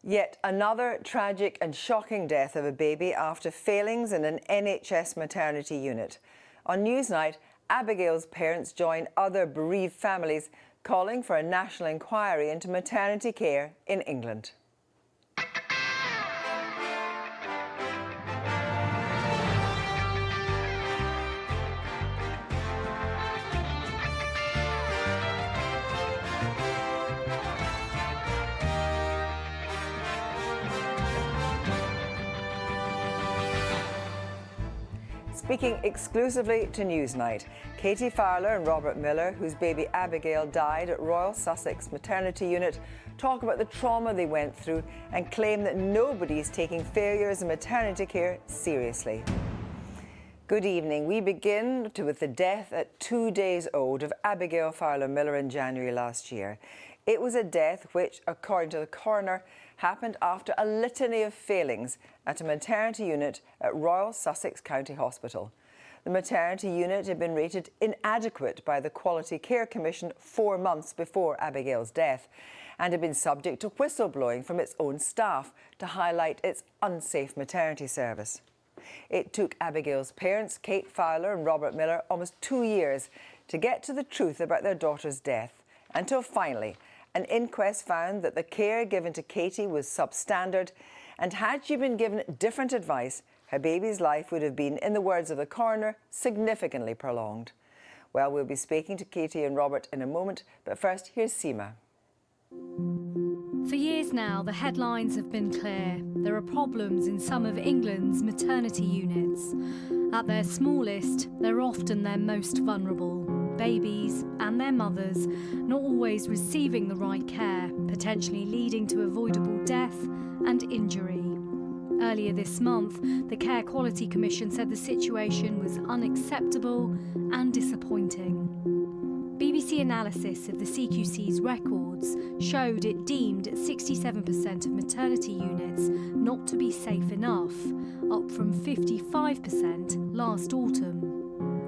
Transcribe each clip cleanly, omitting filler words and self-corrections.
Yet another tragic and shocking death of a baby after failings in an NHS maternity unit. On Newsnight, Abigail's parents join other bereaved families calling for a national inquiry into maternity care in England. Speaking exclusively to Newsnight, Katie Fowler and Robert Miller, whose baby Abigail died at Royal Sussex Maternity Unit, talk about the trauma they went through and claim that nobody is taking failures in maternity care seriously. Good evening. We begin with the death at 2 days old of Abigail Fowler Miller in January last year. It was a death which, according to the coroner, happened after a litany of failings at a maternity unit at Royal Sussex County Hospital. The maternity unit had been rated inadequate by the Quality Care Commission 4 months before Abigail's death and had been subject to whistleblowing from its own staff to highlight its unsafe maternity service. It took Abigail's parents, Kate Fowler and Robert Miller, almost 2 years to get to the truth about their daughter's death, until finally an inquest found that the care given to Katie was substandard, and had she been given different advice, her baby's life would have been, in the words of the coroner, significantly prolonged. Well, we'll be speaking to Katie and Robert in a moment, but first, here's Seema. For years now, the headlines have been clear. There are problems in some of England's maternity units. At their smallest, they're often their most vulnerable. Babies and their mothers not always receiving the right care, potentially leading to avoidable death and injury. Earlier this month, the Care Quality Commission said the situation was unacceptable and disappointing. BBC analysis of the CQC's records showed it deemed 67% of maternity units not to be safe enough, up from 55% last autumn.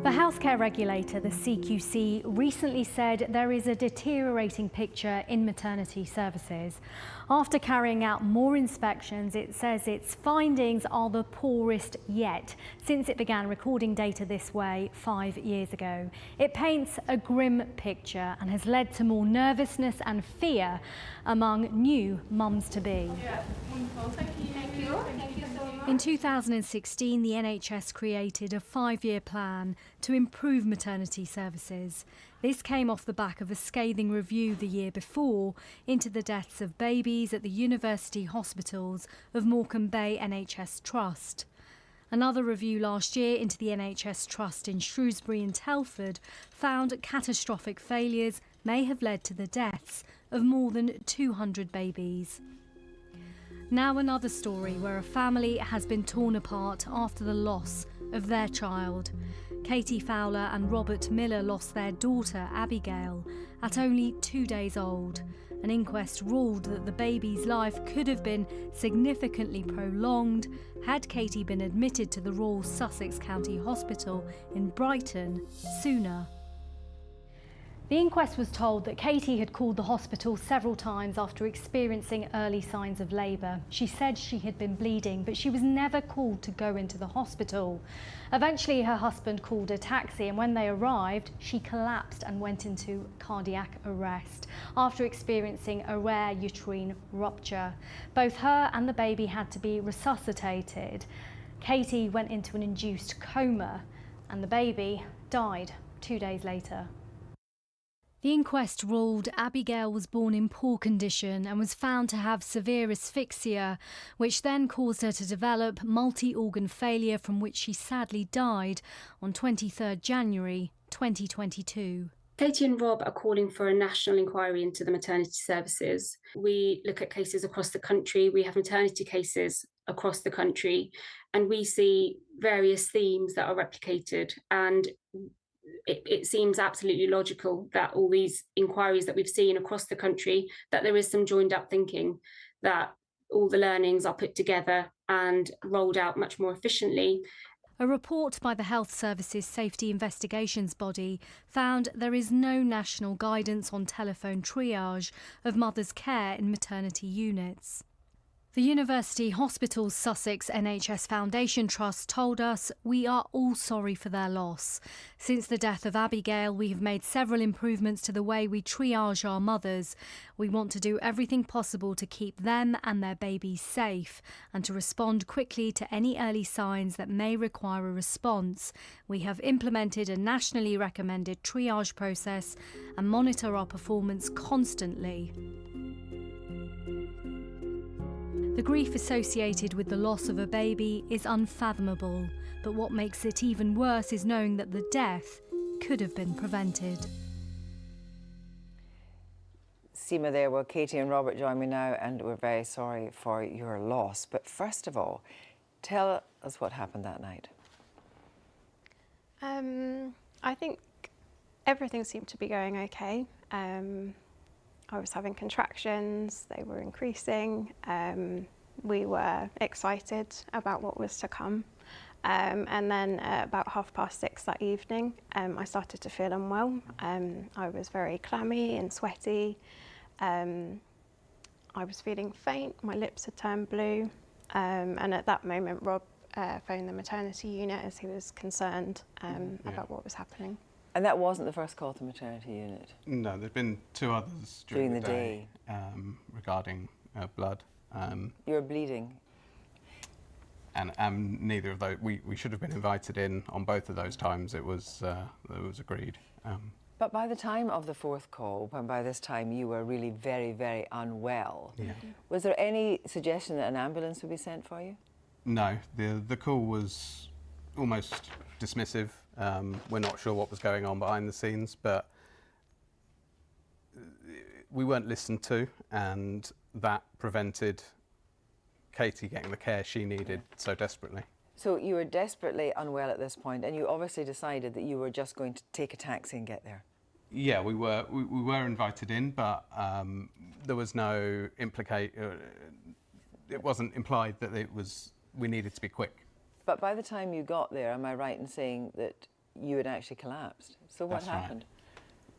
The healthcare regulator, the CQC, recently said there is a deteriorating picture in maternity services. After carrying out more inspections, it says its findings are the poorest yet since it began recording data this way 5 years ago. It paints a grim picture and has led to more nervousness and fear among new mums-to-be. Yeah, wonderful. Thank you. Thank you. Thank you so much. In 2016, the NHS created a 5-year plan to improve maternity services. This came off the back of a scathing review the year before into the deaths of babies at the university hospitals of Morecambe Bay NHS Trust. Another review last year into the NHS Trust in Shrewsbury and Telford found catastrophic failures may have led to the deaths of more than 200 babies. Now another story where a family has been torn apart after the loss of their child. Katie Fowler and Robert Miller lost their daughter, Abigail, at only 2 days old. An inquest ruled that the baby's life could have been significantly prolonged had Katie been admitted to the Royal Sussex County Hospital in Brighton sooner. The inquest was told that Katie had called the hospital several times after experiencing early signs of labour. She said she had been bleeding, but she was never called to go into the hospital. Eventually, her husband called a taxi, and when they arrived, she collapsed and went into cardiac arrest after experiencing a rare uterine rupture. Both her and the baby had to be resuscitated. Katie went into an induced coma, and the baby died 2 days later. The inquest ruled Abigail was born in poor condition and was found to have severe asphyxia, which then caused her to develop multi-organ failure, from which she sadly died on 23rd January 2022. Katie and Rob are calling for a national inquiry into the maternity services. We look at cases across the country. We have maternity cases across the country, and we see various themes that are replicated, and it seems absolutely logical that all these inquiries that we've seen across the country, that there is some joined up thinking, that all the learnings are put together and rolled out much more efficiently. A report by the Health Services Safety Investigations Body found there is no national guidance on telephone triage of mothers' care in maternity units. The University Hospital Sussex NHS Foundation Trust told us we are all sorry for their loss. Since the death of Abigail, we have made several improvements to the way we triage our mothers. We want to do everything possible to keep them and their babies safe and to respond quickly to any early signs that may require a response. We have implemented a nationally recommended triage process and monitor our performance constantly. The grief associated with the loss of a baby is unfathomable, but what makes it even worse is knowing that the death could have been prevented. Seema there, well, Katie and Robert join me now, and we're very sorry for your loss. But first of all, tell us what happened that night. I think everything seemed to be going okay. I was having contractions, they were increasing. We were excited about what was to come. And then about 6:30 that evening, I started to feel unwell. I was very clammy and sweaty. I was feeling faint, my lips had turned blue. And at that moment, Rob phoned the maternity unit as he was concerned about what was happening. And that wasn't the first call to maternity unit? No, there'd been 2 others during the day. Regarding blood. You were bleeding? And neither of those, we should have been invited in on both of those times. It was agreed. But by the time of the 4th call, when by this time you were really very, very unwell, was there any suggestion that an ambulance would be sent for you? No, the call was almost dismissive. We're not sure what was going on behind the scenes, but we weren't listened to, and that prevented Katie getting the care she needed so desperately. So you were desperately unwell at this point, and you obviously decided that you were just going to take a taxi and get there. Yeah, we were invited in, but there was no it wasn't implied that we needed to be quick. But by the time you got there, am I right in saying that you had actually collapsed? So what happened?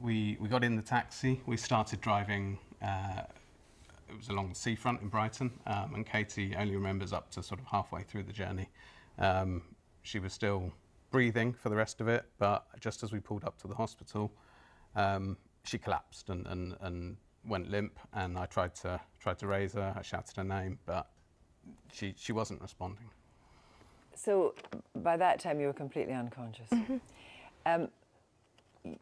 Right. We got in the taxi, we started driving, it was along the seafront in Brighton, and Katie only remembers up to sort of halfway through the journey. She was still breathing for the rest of it, but just as we pulled up to the hospital, she collapsed and went limp, and I tried to raise her, I shouted her name, but she wasn't responding. So by that time you were completely unconscious.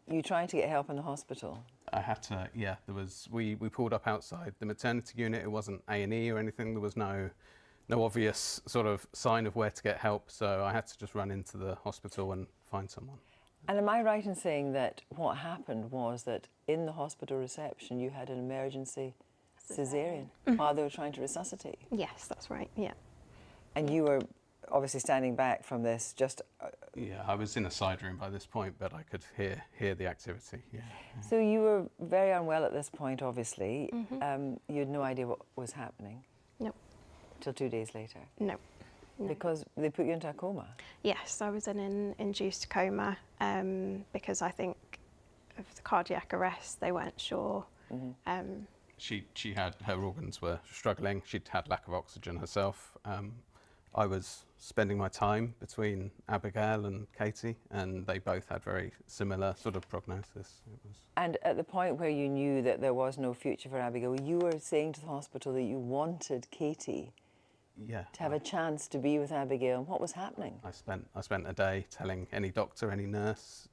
You trying to get help in the hospital? I had to, yeah. We pulled up outside the maternity unit. It wasn't A&E or anything. There was no obvious sort of sign of where to get help. So I had to just run into the hospital and find someone. And am I right in saying that what happened was that in the hospital reception you had an emergency caesarean while they were trying to resuscitate you? Yes, that's right, yeah. And you were obviously standing back from this, just... Yeah, I was in a side room by this point, but I could hear the activity, yeah. So you were very unwell at this point, obviously. You had no idea what was happening? No. Till 2 days later? No. Because they put you into a coma? Yes, I was in an induced coma because I think of the cardiac arrest, they weren't sure. She had, her organs were struggling, she'd had lack of oxygen herself. I was spending my time between Abigail and Katie, and they both had very similar sort of prognosis. And at the point where you knew that there was no future for Abigail, you were saying to the hospital that you wanted Katie to have a chance to be with Abigail. What was happening? I spent a day telling any doctor, any nurse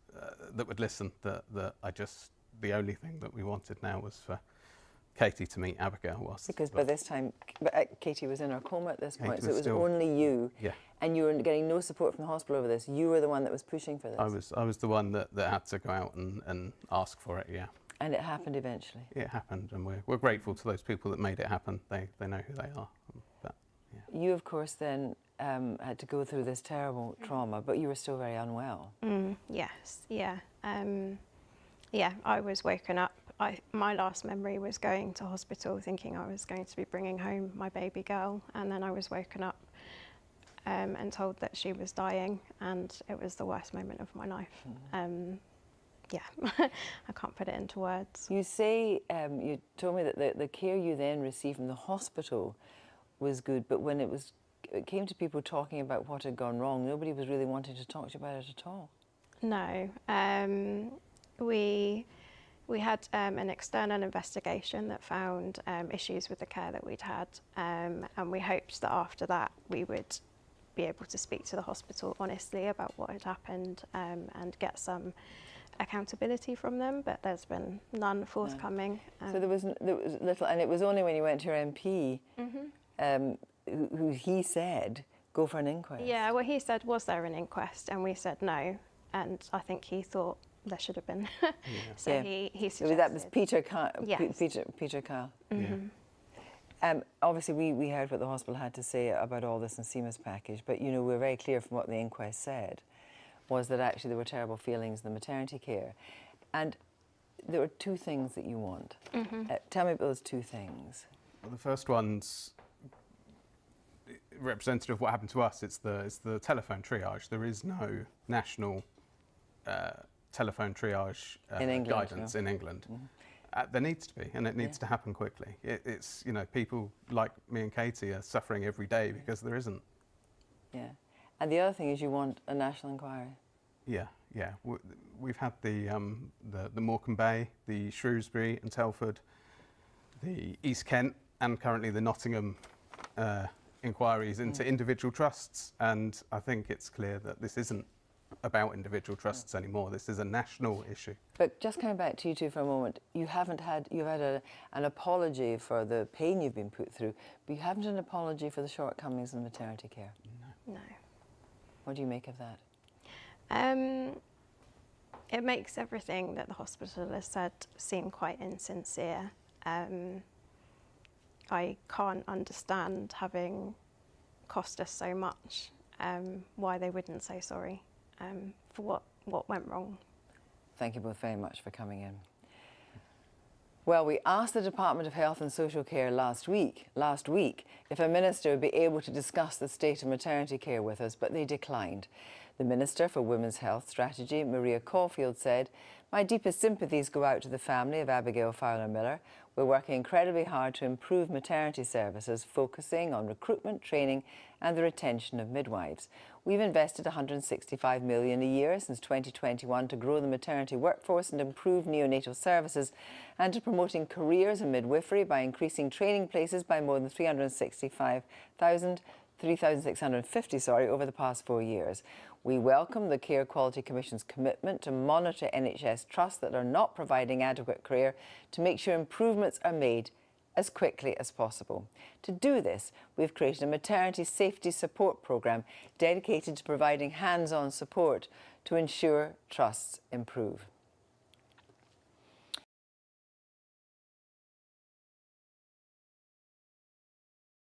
that would listen that the only thing that we wanted now was for Katie to meet Abigail. Because by this time, Katie was in her coma at this point, so it was still, only you. Yeah. And you were getting no support from the hospital over this. You were the one that was pushing for this. I was the one that had to go out and ask for it, yeah. And it happened eventually? It happened, and we're grateful to those people that made it happen. They know who they are. But, yeah. You, of course, then had to go through this terrible trauma, but you were still very unwell. Yes, yeah. Yeah, I was woken up. My last memory was going to hospital thinking I was going to be bringing home my baby girl, and then I was woken up and told that she was dying, and it was the worst moment of my life. Yeah, I can't put it into words. You say, you told me that the care you then received from the hospital was good, but when it came to people talking about what had gone wrong, nobody was really wanting to talk to you about it at all. No. We had an external investigation that found issues with the care that we'd had, and we hoped that after that we would be able to speak to the hospital honestly about what had happened and get some accountability from them, but there's been none forthcoming. So there was little, and it was only when you went to your MP who he said, go for an inquest. Yeah, well, he said, was there an inquest? And we said no, and I think he thought there should have been. So yeah. he suggested. That was Peter Kyle. Yes. Peter Kyle. Mm-hmm. Obviously, we heard what the hospital had to say about all this in Seema's package, but you know, we're very clear from what the inquest said was that actually there were terrible feelings in the maternity care. And there are two things that you want. Tell me about those two things. Well, the first one's representative of what happened to us. It's the telephone triage. There is no national telephone triage guidance in England. There needs to be, and it needs to happen quickly. It's, you know, people like me and Katie are suffering every day because there isn't. Yeah. And the other thing is you want a national inquiry. Yeah. We've had the Morecambe Bay, the Shrewsbury and Telford, the East Kent, and currently the Nottingham inquiries into individual trusts. And I think it's clear that this isn't about individual trusts anymore. This is a national issue. But just coming back to you two for a moment, you've had an apology for the pain you've been put through, but you haven't an apology for the shortcomings in maternity care. No. What do you make of that? It makes everything that the hospital has said seem quite insincere. I can't understand, having cost us so much, why they wouldn't say sorry for what went wrong. Thank you both very much for coming in. Well, we asked the Department of Health and Social Care last week if a minister would be able to discuss the state of maternity care with us, but they declined. The Minister for Women's Health Strategy, Maria Caulfield, said, "My deepest sympathies go out to the family of Abigail Fowler Miller. We're working incredibly hard to improve maternity services, focusing on recruitment, training and the retention of midwives. We've invested £165 million a year since 2021 to grow the maternity workforce and improve neonatal services, and to promoting careers in midwifery by increasing training places by more than 3,650 over the past 4 years. We welcome the Care Quality Commission's commitment to monitor NHS trusts that are not providing adequate care to make sure improvements are made as quickly as possible. To do this, we've created a maternity safety support programme dedicated to providing hands-on support to ensure trusts improve."